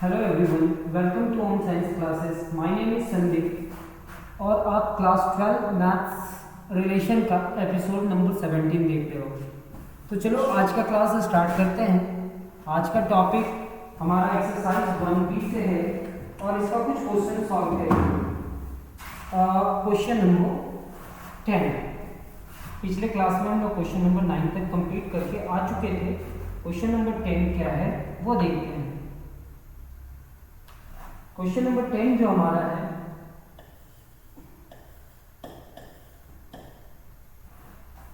Hello everyone, welcome to home science classes. My name is Sandeep और आप class 12 maths relation का episode number 17 देख रहे हो। तो चलो आज का क्लास स्टार्ट करते हैं। आज का टॉपिक हमारा एक्सरसाइज 1B से है और इसका कुछ क्वेश्चन सॉल्व करेंगे। Question number 10। पिछले क्लास में हम लोग क्वेश्चन नंबर 9 तक कंप्लीट करके आ चुके थे। क्वेश्चन नंबर 10 क्या है वो देखते हैं। क्वेश्चन नंबर 10 जो हमारा है,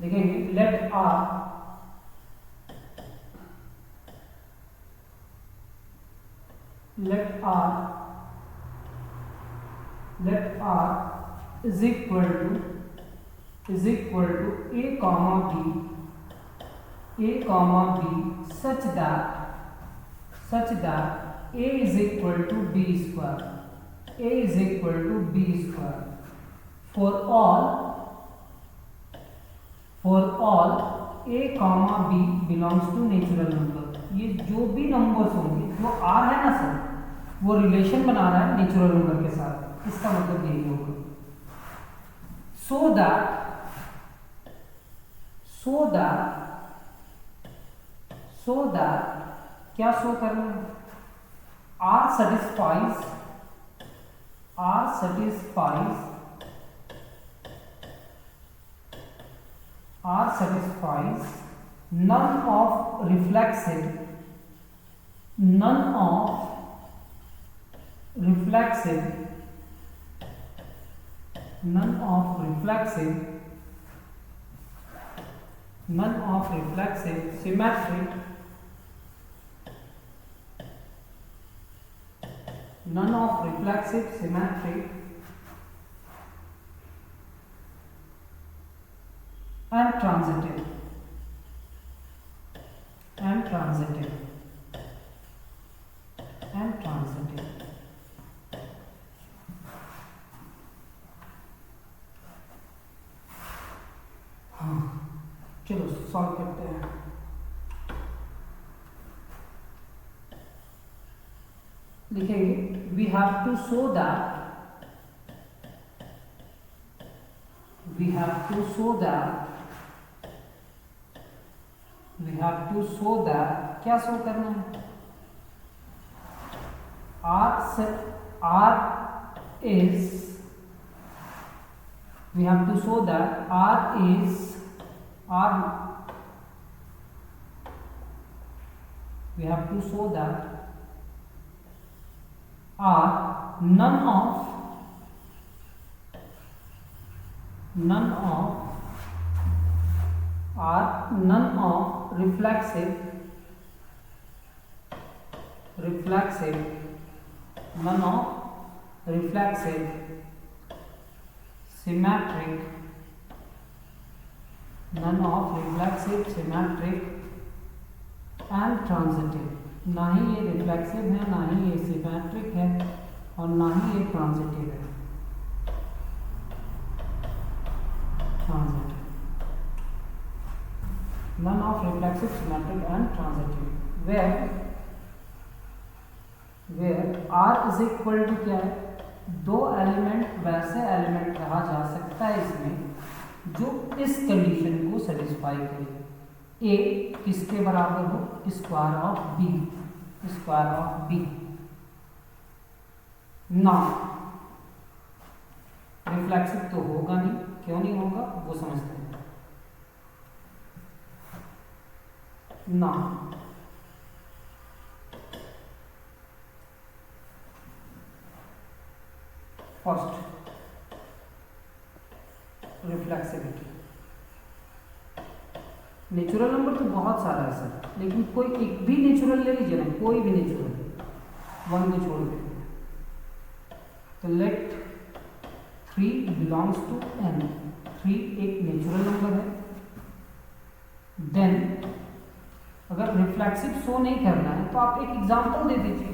देखेंगे let R is equal to a comma b such that a is equal to b square for all a comma b belongs to natural number। ये जो भी नंबर्स होंगे, जो r है ना सर, वो रिलेशन बना रहा है नेचुरल नंबर के साथ। इसका मतलब यही होगा so that क्या शो करना है, R satisfies none of reflexive symmetric and transitive हाँ, चलो सॉल्व करते हैं। लिखेंगे we have to show that क्या शो करना है, we have to show that none of reflexive symmetric and transitive। ना ही ये रिफ्लेक्सिव है, ना ही ये सिमेट्रिक है और ना ही ये ट्रांजिटिव है। None of reflexive, symmetric and transitive where R is equal to क्या है, दो एलिमेंट वैसे एलिमेंट कहा जा सकता है इसमें जो इस कंडीशन को सेटिस्फाई करे। A किसके बराबर हो, स्क्वायर ऑफ B ना रिफ्लेक्सिव तो होगा नहीं, क्यों नहीं होगा वो समझते हैं ना। फर्स्ट रिफ्लेक्सिविटी, नेचुरल नंबर तो बहुत सारा है सर, लेकिन कोई एक भी नेचुरल ले लीजिए ना, कोई भी नेचुरल 1 को छोड़ दें। तो लेट 3 बिलोंग्स टू n, 3 एक नेचुरल नंबर है। देन अगर रिफ्लेक्सिव शो नहीं करना है तो आप एक एग्जांपल दे दीजिए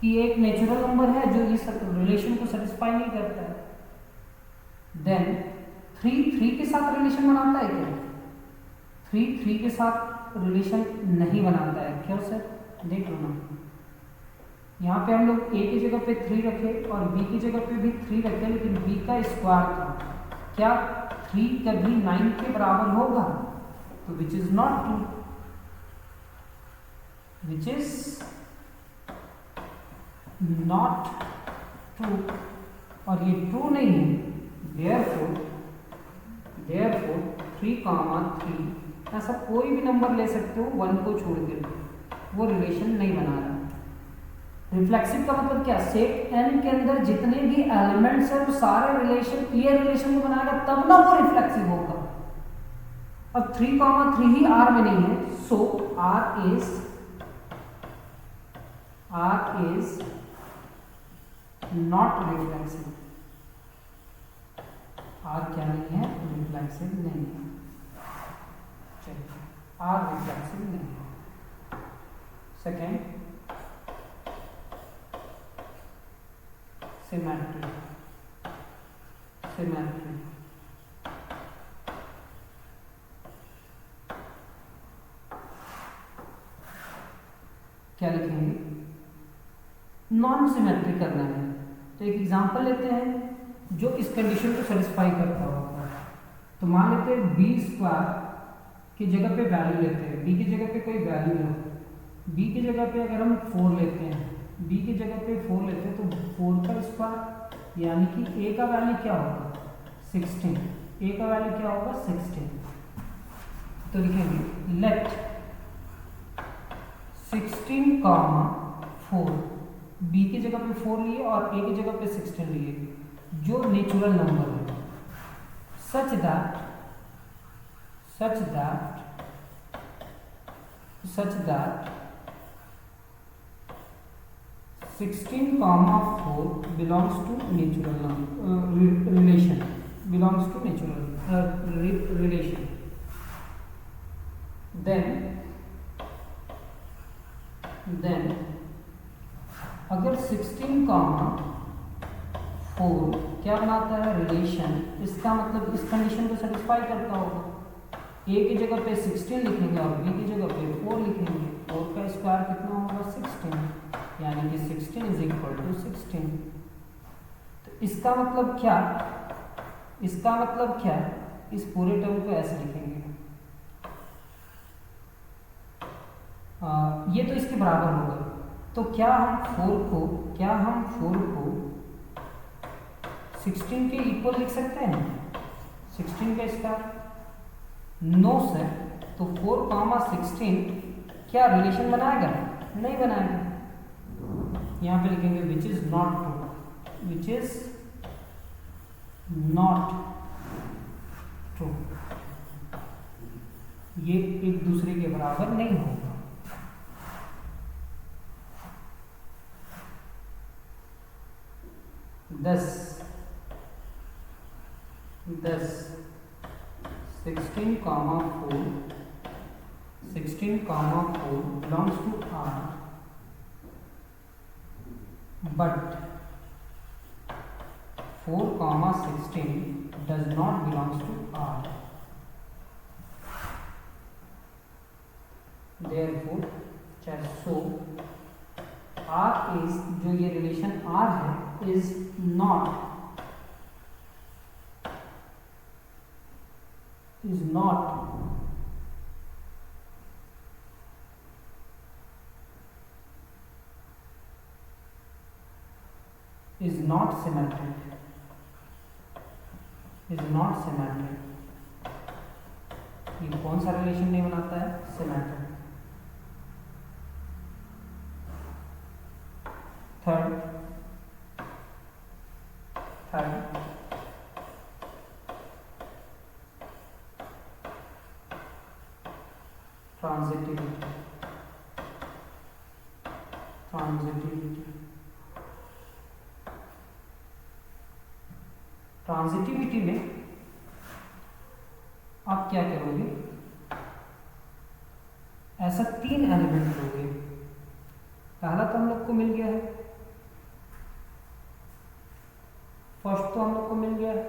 कि एक नेचुरल नंबर है जो इस रिलेशन को सेटिस्फाई नहीं करता है। देन 3 के साथ रिलेशन बनाता है क्या, 3 के साथ रिलेशन नहीं बनाता है। क्यों सर, देख लो ना, यहाँ पे हम लोग ए की जगह पे 3 रखे और बी की जगह पे भी 3 रखे, लेकिन बी का स्क्वायर था। क्या 3 कभी 9 के बराबर होगा? तो विच is not true, which is not true, और ये ट्रू नहीं है। देयरफॉर 3, ऐसा कोई भी नंबर ले सकते हो 1 को छोड़कर, वो रिलेशन नहीं बना रहा। रिफ्लेक्सिव का मतलब क्या? सेट n के अंदर जितने भी एलिमेंट्स हैं वो सारे रिलेशन ये रिलेशन को बनाएगा, तब ना वो रिफ्लेक्सिव होगा। अब 3, 3 ही R में नहीं है, सो R is not reflexive. R क्या नहीं है? रिफ्लेक्सिव नहीं है। चलिए, R रिफ्लेक्सिव नहीं है। Second, symmetry. क्या लिखेंगे? नॉन सिमेट्री करना है, तो एक एग्जांपल लेते हैं जो इस कंडीशन को सेटिस्फाई करता होगा। तो मान लेते हैं बी स्क्वायर की जगह पे वैल्यू लेते हैं, बी की जगह पे कोई वैल्यू लो। बी की जगह पे अगर हम 4 लेते हैं, बी की जगह पे 4 लेते हैं, तो 4 का स्क्वायर यानी कि ए का वैल्यू क्या होगा? 16। ए का वैल्यू क्या होगा? 16। तो लिखेंगे लेट 16, 4, बी की जगह पे 4 लिए और ए की जगह पे 16 लिए, जो नेचुरल नंबर है, such that 16, 4 belongs to natural relation, belongs to natural relation. Then अगर 16, 4 क्या बनाता है? रिलेशन। इसका मतलब इस कंडीशन को सेटिस्फाई करता होगा। ए की जगह पे 16 लिखेंगे और बी की जगह पे 4 लिखेंगे। 4 का स्क्वायर कितना होगा? 16, यानी कि 16 इज इक्वल टू 16। तो इसका मतलब क्या? इस पूरे टर्म को ऐसे लिखेंगे, ये तो इसके बराबर होगा। तो क्या हम 4 को 16 के इक्वल लिख सकते हैं? 16 का स्क्वायर? No sir. तो 4, 16 क्या रिलेशन बनाएगा? नहीं बनाएगा। यहाँ पे लिखेंगे विच इज नॉट ट्रू, ये एक दूसरे के बराबर नहीं होगा। दस 16, 4 belongs to R, but 4, 16 does not belongs to R. Therefore, so R is, जो ये रिलेशन R है, is not symmetric. ये कौन सा रिलेशन नहीं बनाता है? सिमेट्रिक। थर्ड ट्रांजिटिविटी में आप क्या करोगे? ऐसा 3 एलिमेंट लोगे। पहला तो हम लोग को मिल गया है, फर्स्ट तो हम लोग को मिल गया है।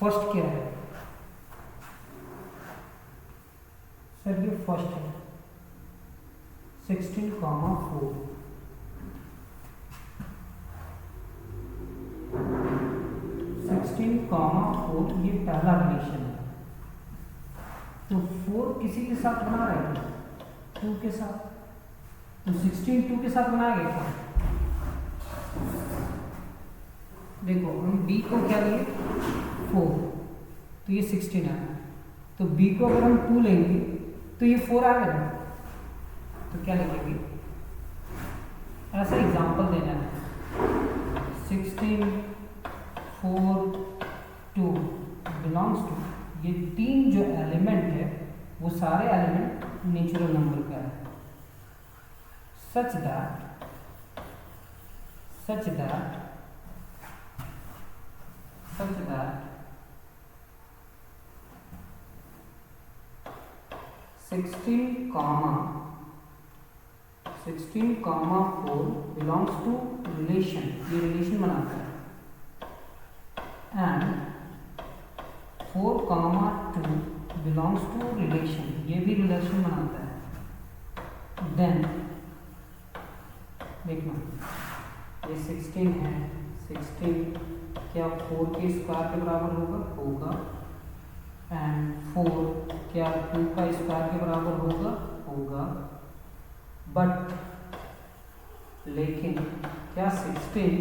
फर्स्ट क्या है सर? ये फर्स्ट है 16,4। 16,4 ये पहला रिलेशन है। तो 4 किसी के साथ बना रहा है 2 के साथ, तो 16 2 के साथ बनाया गया था। देखो हम b को क्या लिए 4, तो ये 16 है। तो b को अगर हम 2 लेंगे तो ये 4 आएगा ना, तो क्या लिखेंगे? ऐसा एग्जांपल देना है 16 4 2 बिलोंग्स टू, ये 3 जो एलिमेंट है वो सारे एलिमेंट नेचुरल नंबर का है, such that 16,4 belongs to relation, ये रिलेशन बनाता है, एंड 4,2 बिलोंग्स टू रिलेशन, ये भी रिलेशन बनाता है। देन देखना ये 16 है, 16 क्या 4 के स्क्वायर के बराबर होगा, एंड 4 क्या 2 का स्क्वायर के बराबर होगा, बट लेकिन क्या 16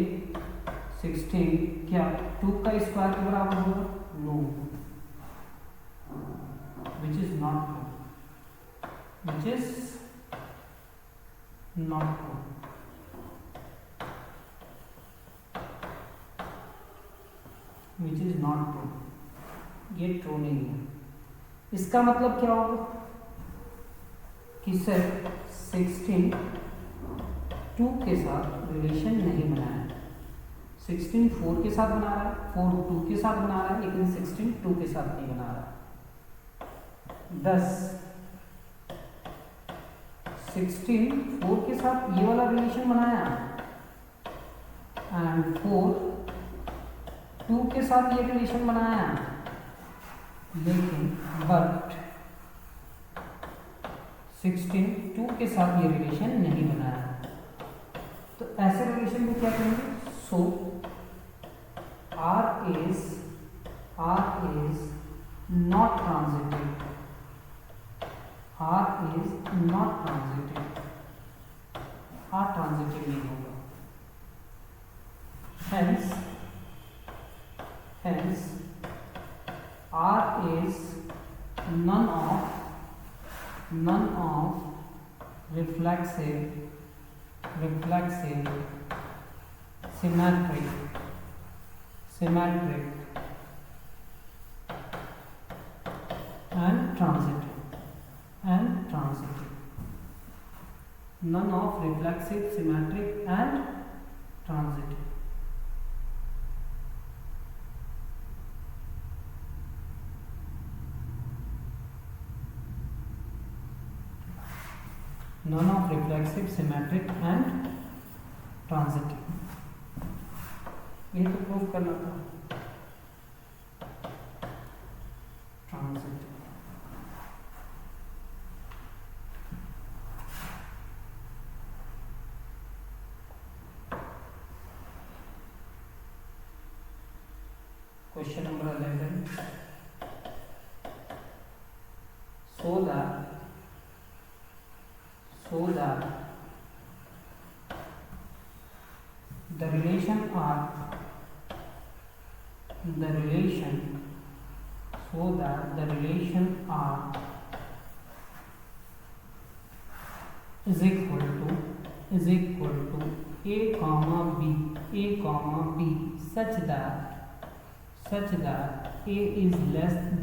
क्या 2 का स्क्वायर के बराबर होगा? No, which is not true, ये ट्रू नहीं है। इसका मतलब क्या होगा कि सर 16 2 के साथ रिलेशन नहीं बनाया, 16 4 के साथ बना रहा है, 4 2 के साथ बना रहा है, लेकिन 16 2 के साथ नहीं बना रहा। 10 16 4 के साथ ये वाला रिलेशन बनाया, एंड 4 2 के साथ ये रिलेशन बनाया, लेकिन बट 16 2 के साथ ये रिलेशन नहीं बनाया। तो ऐसे रिलेशन में क्या करेंगे? सो R is not transitive, R transitive नहीं होगा, hence R is none of reflexive, symmetric and transitive. None of reflexive, symmetric and transitive. None of reflexive, symmetric and transitive. ये तो प्रूव करना था। Transitive question number 11, so that the relation R is equal to A comma B such that A is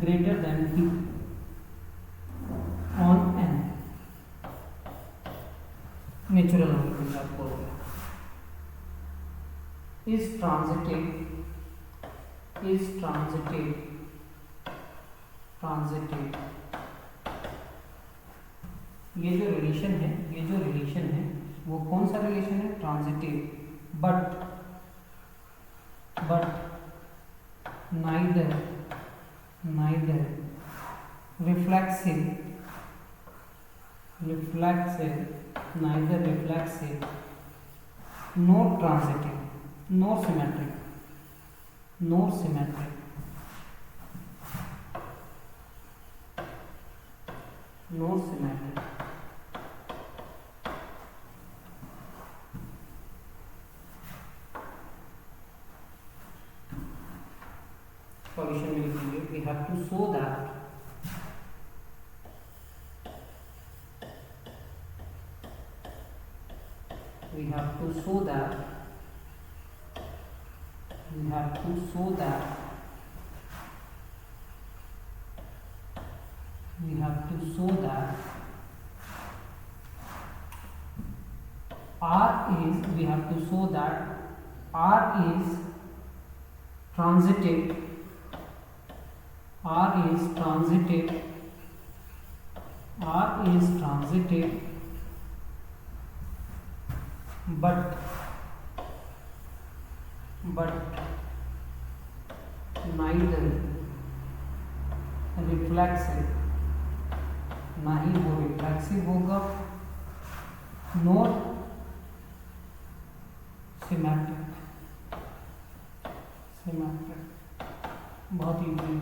greater than B on N, natural number के साथ बोल रहे हैं, is transitive ये जो रिलेशन है वो कौन सा रिलेशन है? Transitive, but neither neither reflexive, neither reflexive nor transitive, nor symmetric, nor symmetric, nor symmetric. Solution में लिखेंगे, we have to show that we have to show that R is transitive, but neither reflexive, ना ही वो reflexive होगा, नोर symmetric, बहुत easy.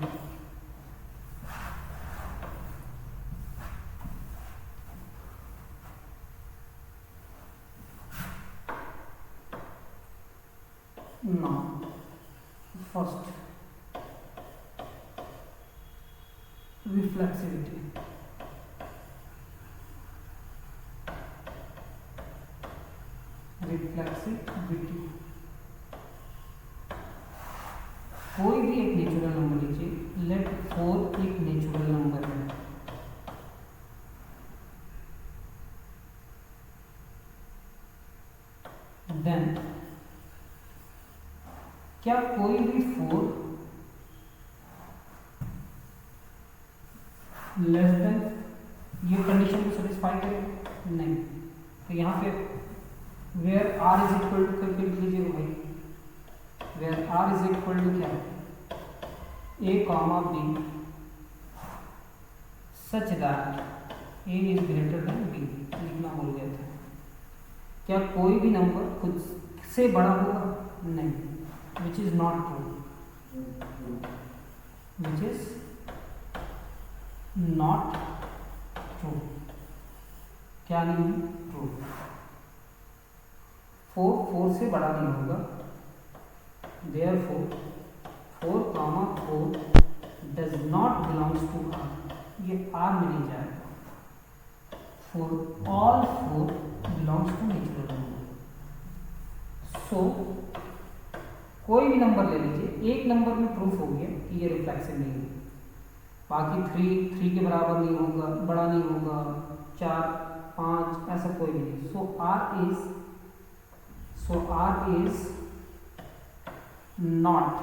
Now, first, reflexivity. कोई भी एक natural number लीजिए, लेट 4 एक नेचुरल नंबर है, देन क्या कोई भी 4 लेस देन ये कंडीशन को सेटिस्फाई करे? नहीं। तो यहाँ पे where R is equal to करके लिख लीजिए भाई, where R is equal to क्या, A comma B such that A is greater than B, लिखना भूल गया था। क्या कोई भी नंबर खुद से बड़ा होगा? नहीं, which is not true, which is not true, क्या नहीं? ट्रू। 4 से बड़ा नहीं होगा, therefore 4, 4 does not belongs to R, ये R में नहीं जाएगा। For all 4 belongs to natural number, so कोई भी नंबर ले लीजिए, एक नंबर में प्रूफ हो गया कि ये रिफ्लेक्सिव नहीं है, बाकी 3 के बराबर नहीं होगा, बड़ा नहीं होगा, 4, 5 ऐसा कोई भी नहीं। सो R is not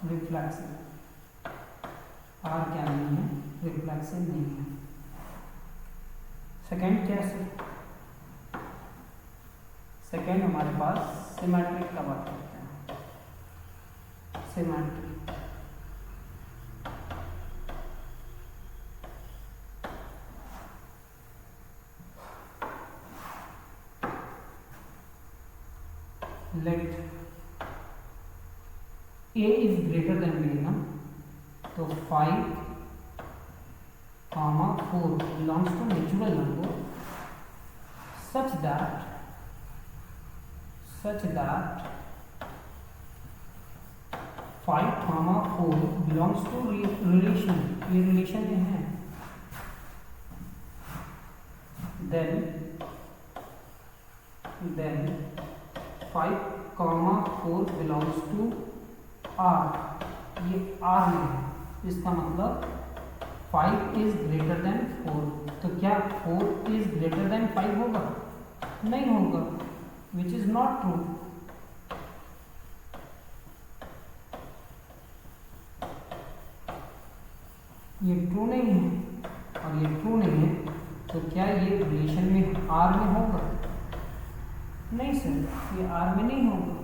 reflexive, R क्या नहीं है? रिफ्लेक्सिव नहीं है। सेकेंड क्या है? सेकेंड हमारे पास सिमेट्रिक का बात करते हैं। Symmetric let A is greater than B ना, तो 5, 4 belongs to natural number such that 5, 4 belongs to relation, ये relation में है, then 5, 4 belongs to R, ये R में है, इसका मतलब 5 is greater than 4, तो क्या 4 is greater than 5 होगा? नहीं होगा, which is not true। ये ट्रू नहीं है और ये ट्रू नहीं है, तो क्या ये रिलेशन में R में होगा? नहीं सर, ये R में नहीं होगा,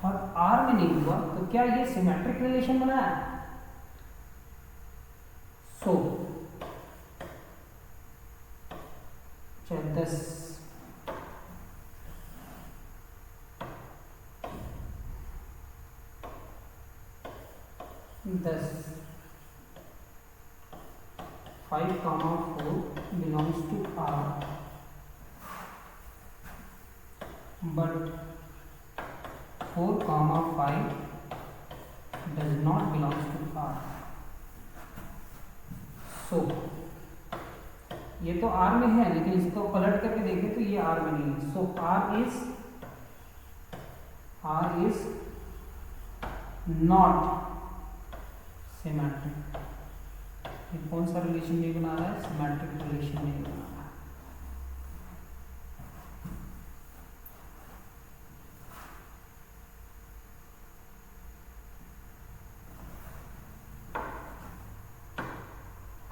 और R में नहीं हुआ तो क्या ये सिमेट्रिक रिलेशन बनाया? 10 5, 4 belongs to R, but 4, 5 does not belongs to R. So ये तो R में है, लेकिन इसको पलट करके देखें तो ये R में नहीं है. So R is not symmetric. ये कौन सा रिलेशन नहीं बना रहा है? सिमेट्रिक रिलेशन नहीं बना रहा है.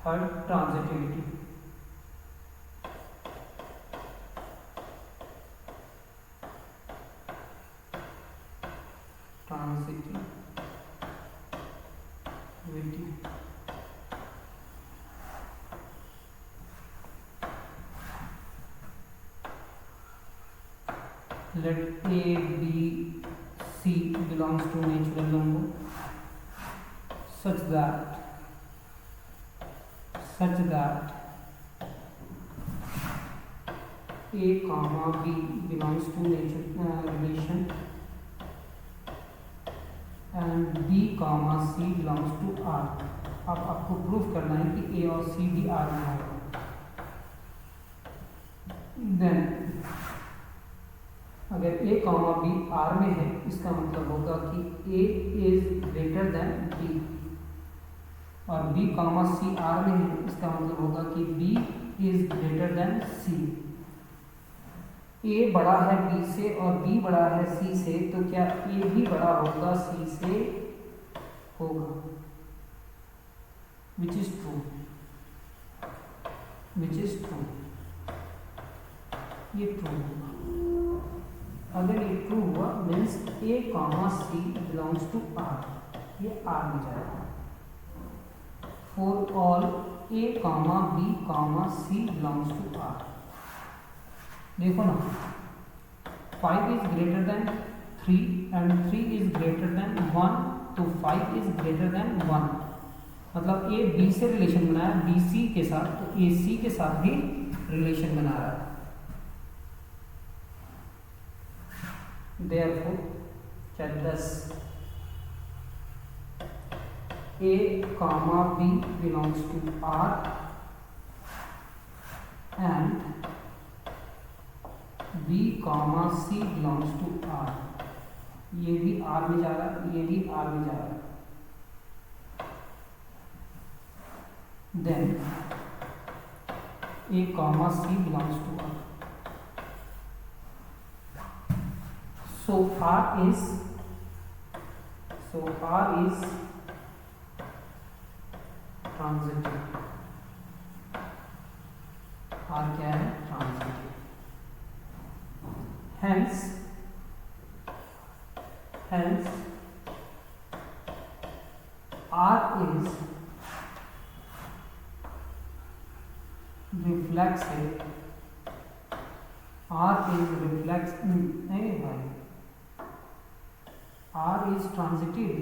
Third, transitivity. Let A, B, C belongs to natural number such that A, B belongs to relation and B, C belongs to R. अब आपको प्रूफ करना है कि A और C भी R में होगा. Then अगर A, B R में है, इसका मतलब होगा कि A is greater than B, और B, C R में है, इसका मतलब होगा कि B is greater than C. A बड़ा है B से और B बड़ा है C से, तो क्या A भी बड़ा होगा C से? होगा, which is true. ये ट्रू होगा. अगर ये ट्रू हुआ means A, C belongs to R, ये R में जाएगा. For all A, B, C belongs to R. देखो ना, 5 is greater than 3 and 3 is greater than 1, तो 5 इज ग्रेटर देन 1. मतलब A B से रिलेशन बनाया B C के साथ, तो A C के साथ भी रिलेशन बना रहा है. Therefore, thus A, B belongs to R and B, C belongs to R. ये भी R में जा रहा है, ये भी R में जा रहा है. Then A, C belongs to R. So R is transitive. R क्या है? Transitive. Hence R is reflexive. नहीं भाई, R is transitive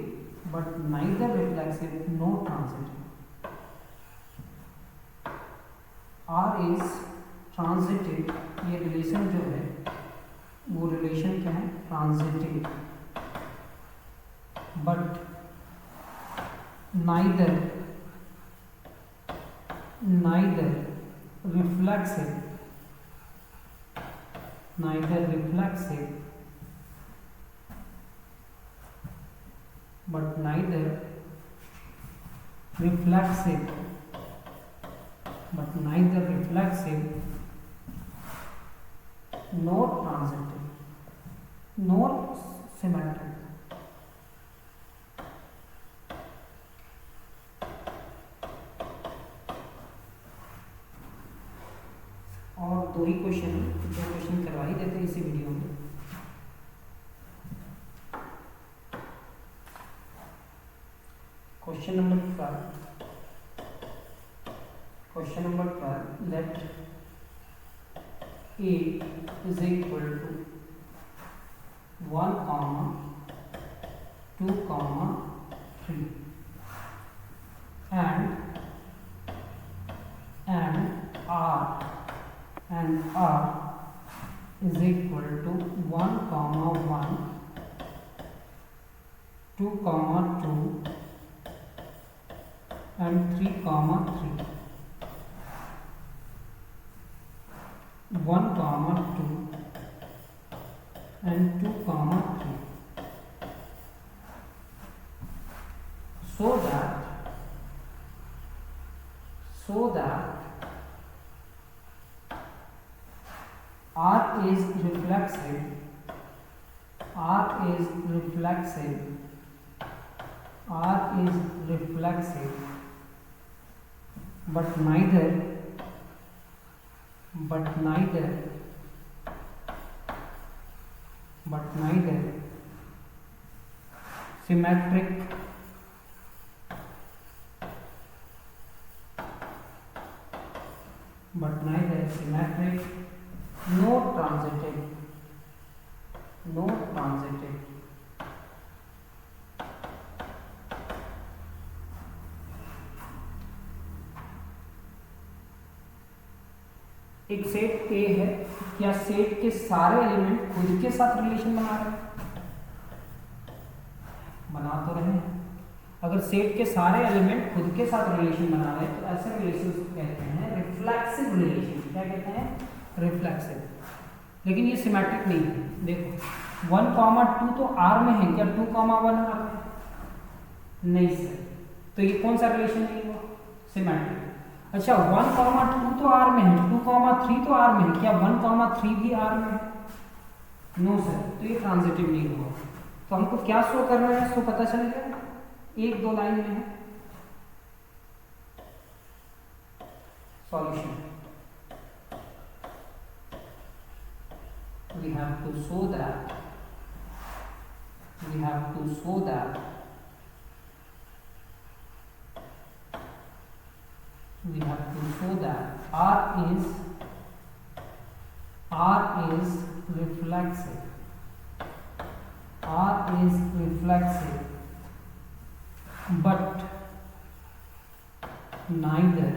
but neither reflexive nor transitive. R is transitive, ये रिलेशन जो है वो रिलेशन क्या है? Transitive. But neither reflexive but neither reflexive nor transitive nor symmetric. और दो ही क्वेश्चन करवा ही देते हैं इसी वीडियो में. Question number 12. Let A is equal to 1 comma 2 comma 3 and R is equal to 1 comma 1 2 comma 2 and 3 comma 3 1 comma 2 and 2 comma 3 so that R is reflexive but neither symmetric nor transitive. एक set ए है, क्या set के सारे element खुद के साथ relation बना रहे हैं? बना तो रहे हैं। अगर सेट के सारे एलिमेंट खुद के साथ रिलेशन बना रहे हैं तो ऐसे रिलेशन कहते हैं रिफ्लेक्सिव रिलेशन। क्या कहते हैं? रिफ्लेक्सिव। लेकिन ये सिमेट्रिक नहीं है। देखो 1 कॉमा 2 तो आर में है, क्या 2 कॉमा 1 आर में? नहीं सर, तो ये कौन सा रिलेशन नहीं हुआ? सिमेट्रिक। अच्छा 1 कॉमा 2 तो आर में है, 2 कॉमा 3 तो आर में है, क्या 1 कॉमा 3 भी आर में है? नो सर, तो ये ट्रांजिटिव नहीं हुआ। तो हमको क्या शो करना है, शो पता चलेगा, 1-2 लाइन में है। Solution we have to show that R is reflexive but neither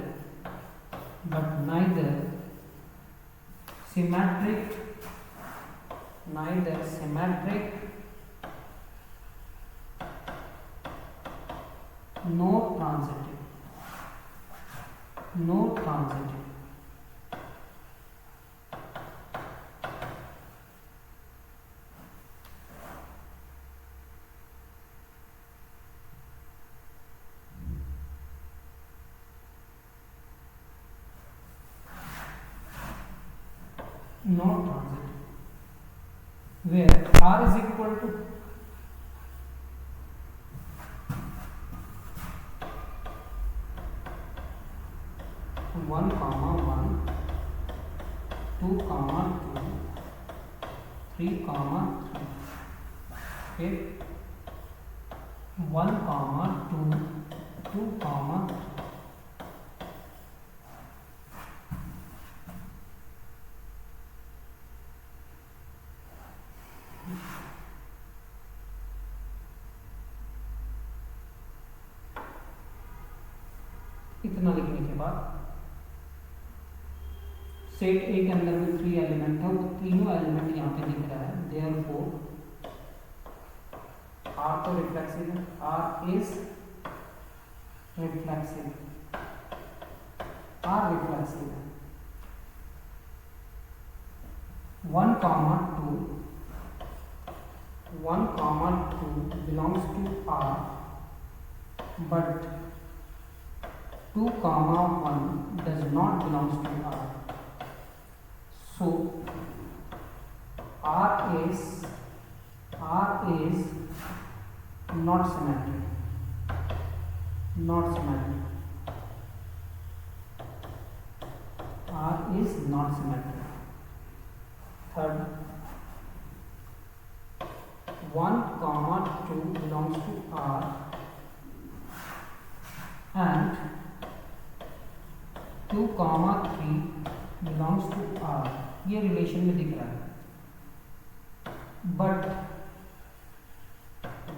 symmetric nor transitive. Where R is equal to 1 comma 1 2 comma 2 3 comma 3 okay 1 comma 2 2 comma 3 इतना लिखने के बाद सेट ए के अंदर में 3 एलिमेंट है, वो तीनों एलिमेंट यहाँ पे दिख रहा है। देयरफॉर आर तो रिफ्लेक्सिव है, आर इज रिफ्लेक्सिव है। 1 comma 2 belongs to R but 2 comma 1 does not belongs to R. So R is not symmetric. R is not symmetric. Third, 1 comma 2 belongs to R and 2 comma 3 belongs to R. ये relation में दिख रहा है, but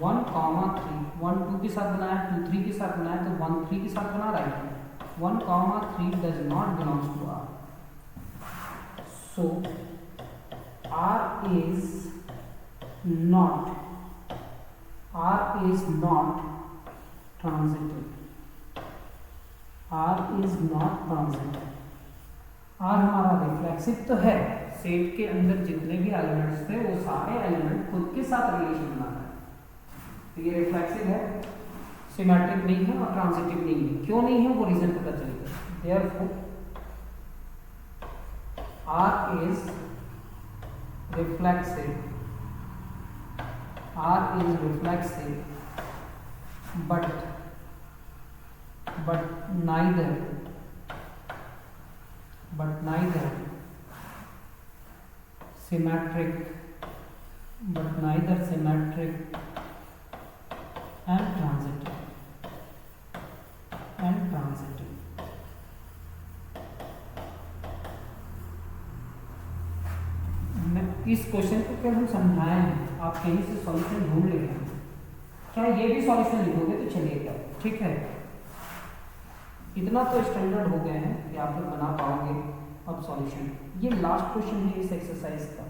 1,3 1 2 के साथ बनाया, 2 3 के साथ बनाया, तो 1 3 के साथ बना रहा है। 1,3 does not belongs to R, so R is not transitive. R is not transitive. R हमारा रिफ्लेक्सिव तो है, सेट के अंदर जितने भी एलिमेंट्स थे वो सारे एलिमेंट खुद के साथ रिलेशन बना रहे हैं, तो ये रिफ्लेक्सिव है, सिमेट्रिक नहीं है और ट्रांजिटिव नहीं है। क्यों नहीं है वो रीजन पता चलेगा। Therefore R is reflexive, but neither symmetric and transitive. इस क्वेश्चन को क्या हम समझाए हैं, आप कहीं से सॉल्यूशन ढूंढ लेंगे, क्या ये भी सॉल्यूशन लिखोगे तो चलिएगा, ठीक है। इतना तो स्टैंडर्ड हो गए हैं कि आप लोग बना पाओगे अब सॉल्यूशन। ये लास्ट क्वेश्चन है इस एक्सरसाइज का,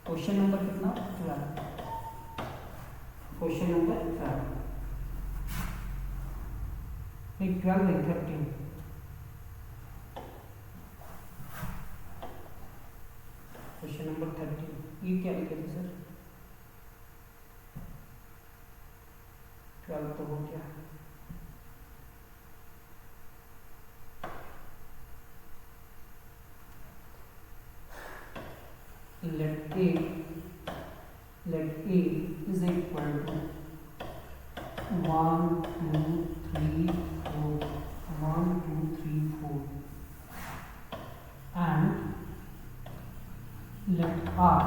क्वेश्चन नंबर कितना 12, क्वेश्चन नंबर 12 नहीं 12 नहीं 13, क्वेश्चन नंबर 13। ये क्या लिखे थे सर, 12 तो हो गया। let A is equal to 1 2 3 4 1 2 3 4 and let R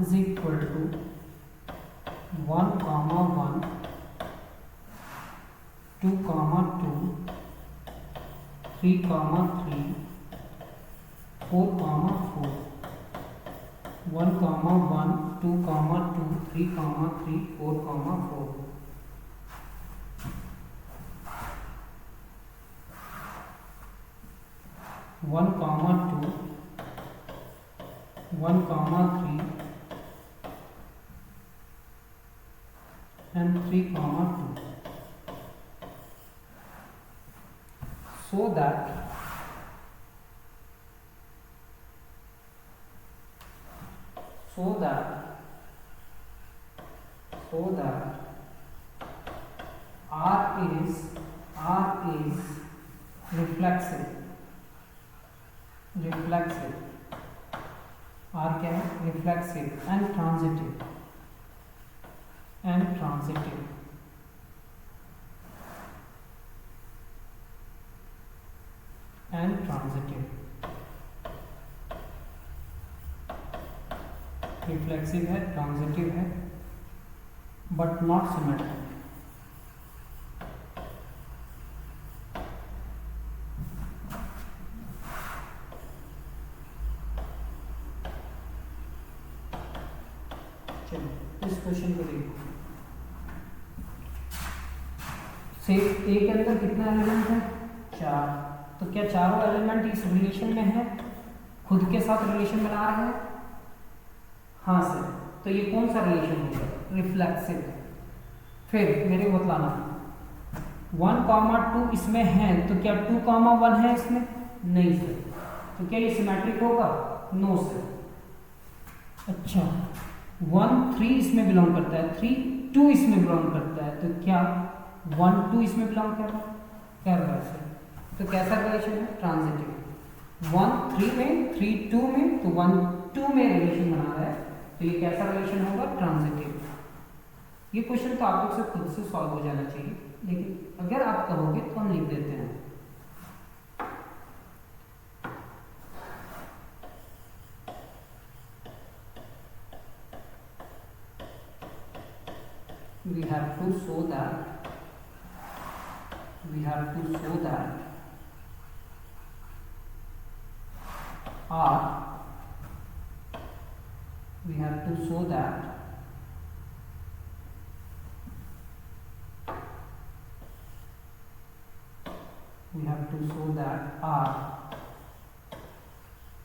is equal to 1, 1 2, 2 3, 3 4, 4 1, 1 2, 2 3, 3 4, 4 1, 2 1, 3 and 3, 2 so that R is reflexive। R क्या है, reflexive and transitive रिफ्लेक्सिव है, ट्रांजिटिव है, बट नॉट सिमेट्रिक। चलो इस क्वेश्चन को देखो, सेट ए के अंदर कितना एलिमेंट है, 4। तो क्या चारों एलिमेंट इस रिलेशन में है, खुद के साथ रिलेशन बना रहे हैं? हाँ सर, तो ये कौन सा रिलेशन होगा, रिफ्लेक्सिव। फिर मेरे को बतलाना 1, 2 इसमें है, तो क्या 2, 1 है इसमें? नहीं सर, तो क्या ये सिमेट्रिक होगा? No sir. अच्छा 1, 3 इसमें बिलोंग करता है, 3, 2 इसमें बिलोंग करता है, तो क्या 1, 2 इसमें बिलोंग कर रहा है सर? तो कैसा रिलेशन है, ट्रांजिटिव। 1, 3 में, 3, 2 में, तो 1, 2 में रिलेशन बना रहा है, तो ये कैसा रिलेशन होगा, ट्रांजिटिव। ये क्वेश्चन तो आप लोग से खुद से सॉल्व हो जाना चाहिए, लेकिन अगर आप कहोगे तो हम लिख देते हैं। we have to show that R, we have to show that R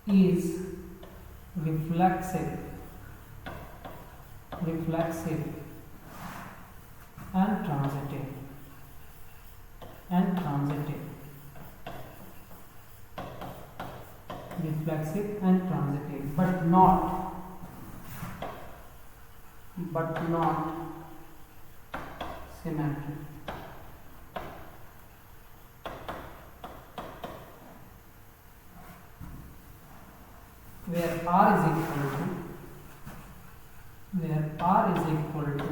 is reflexive and transitive reflexive and transitive, but not symmetric. Where R is equal to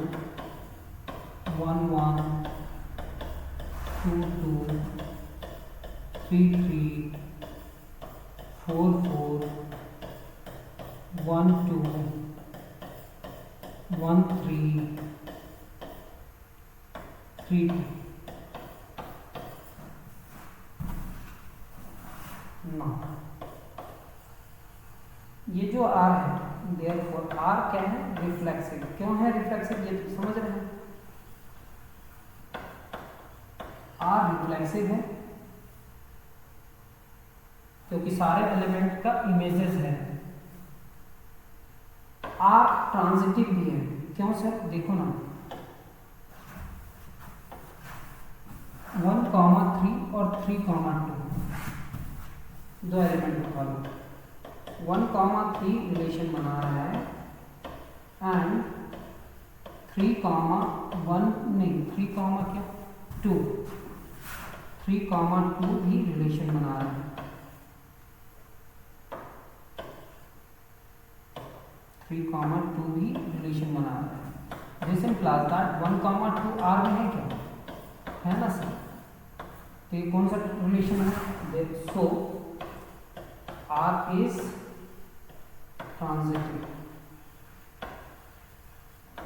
1 1 2 2 3 3 4 4 1 2 1 3 3 2. Now ये जो R है, therefore R क्या है? Reflexive. क्यों है reflexive? ये तो समझ रहे हैं. R रिफ्लेक्सिव है क्योंकि सारे एलिमेंट का इमेजेस है. R ट्रांजिटिव भी है. क्यों सर? देखो ना, 1,3 और 3,2 दो एलिमेंट उठा लो. 1,3 रिलेशन बना रहा है एंड 3,1 नहीं 3,2 भी रिलेशन बना रहा है. 3,2 भी रिलेशन बना रहा है. दिस इम्प्लाइज दैट 1,2 R में है क्या? है ना सर? तो ये कौन सा रिलेशन है? सो R is transitive.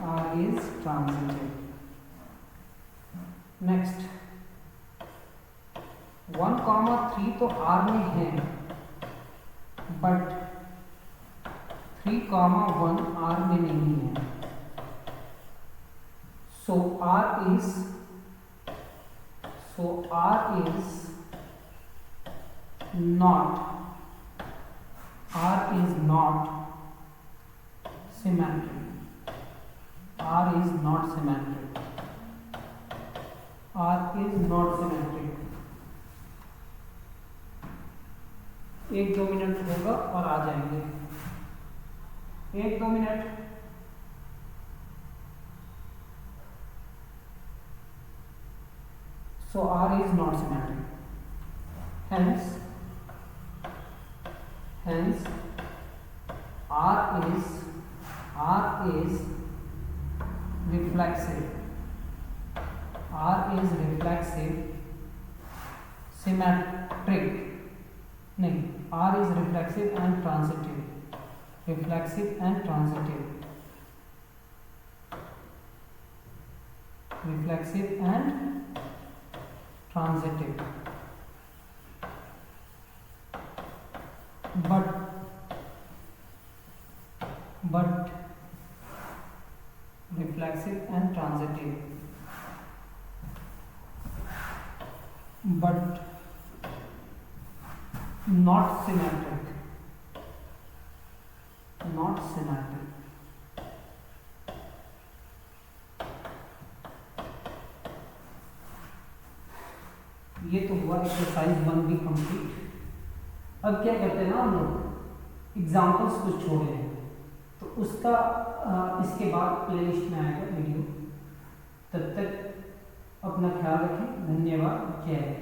R is transitive. Next, 1,3 तो R में है, but 3,1 R में नहीं है. So R is not symmetric. R is not symmetric. एक दो मिनट होगा और आ जाएंगे. 1-2 minute. So R is not symmetric. Hence R is reflexive. Symmetric. नहीं, R is reflexive and transitive. But reflexive and transitive, but not symmetric. ये तो हुआ exercise 1 भी कंप्लीट. अब क्या करते हैं ना, हम लोग एग्जाम्पल्स कुछ छोड़े हैं तो उसका इसके बाद प्लेलिस्ट में आएगा वीडियो. तब तक अपना ख्याल रखें. धन्यवाद. जय हिंद.